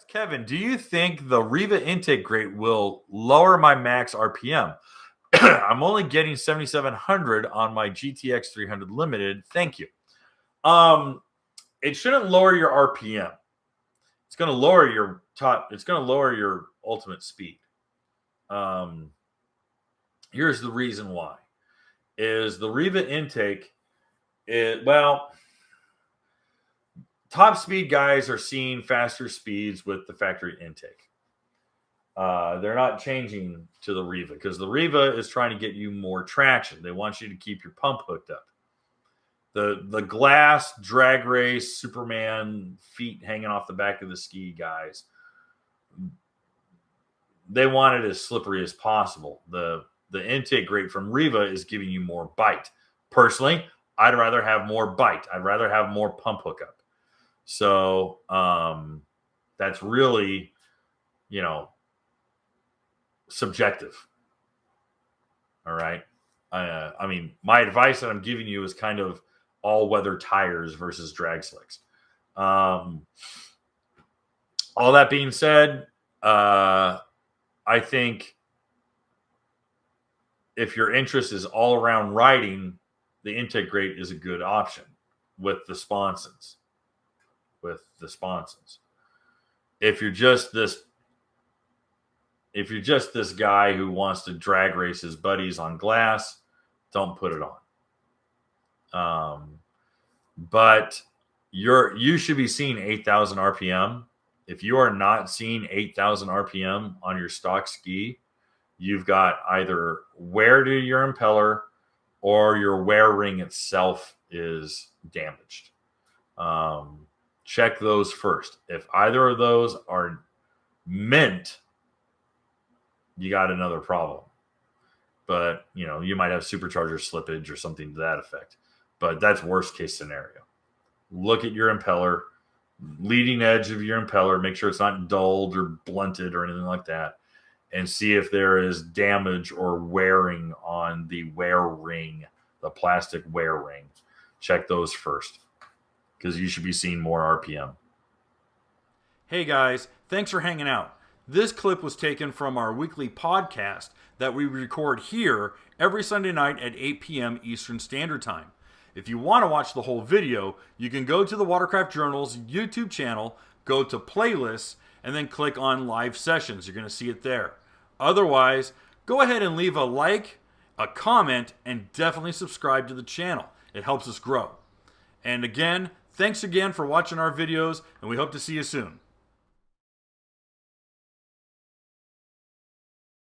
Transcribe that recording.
Kevin, do you think the Riva intake grate will lower my max RPM? I'm only getting 7,700 on my GTX 300 Limited. Thank you. It shouldn't lower your RPM. It's going to lower your top. It's going to lower your ultimate speed. Here's the reason why: is the Riva intake? Top speed guys are seeing faster speeds with the factory intake. They're not changing to the Riva because the Riva is trying to get you more traction. They want you to keep your pump hooked up. The glass drag race Superman feet hanging off the back of the ski guys, they want it as slippery as possible. The intake grate from Riva is giving you more bite. Personally, I'd rather have more bite. I'd rather have more pump hookup. So that's really, subjective. All right. I mean, my advice that I'm giving you is kind of all-weather tires versus drag slicks. All that being said, I think if your interest is all around riding, the intake grate is a good option with the sponsons. If you're just this guy who wants to drag race his buddies on glass, don't put it on. But you should be seeing 8,000 RPM. If you are not seeing 8,000 RPM on your stock ski, you've got either wear to your impeller or your wear ring itself is damaged. Check those first. If either of those are mint, you got another problem. But, you might have supercharger slippage or something to that effect. But that's worst case scenario. Look at your impeller, leading edge of your impeller. Make sure it's not dulled or blunted or anything like that. And see if there is damage or wearing on the wear ring, the plastic wear ring. Check those first, because you should be seeing more RPM. Hey guys, thanks for hanging out. This clip was taken from our weekly podcast that we record here every Sunday night at 8 p.m. Eastern Standard Time. If you want to watch the whole video, you can go to the Watercraft Journal's YouTube channel, go to playlists, and then click on live sessions. You're going to see it there. Otherwise, go ahead and leave a like, a comment, and definitely subscribe to the channel. It helps us grow. And again, thanks again for watching our videos, and we hope to see you soon.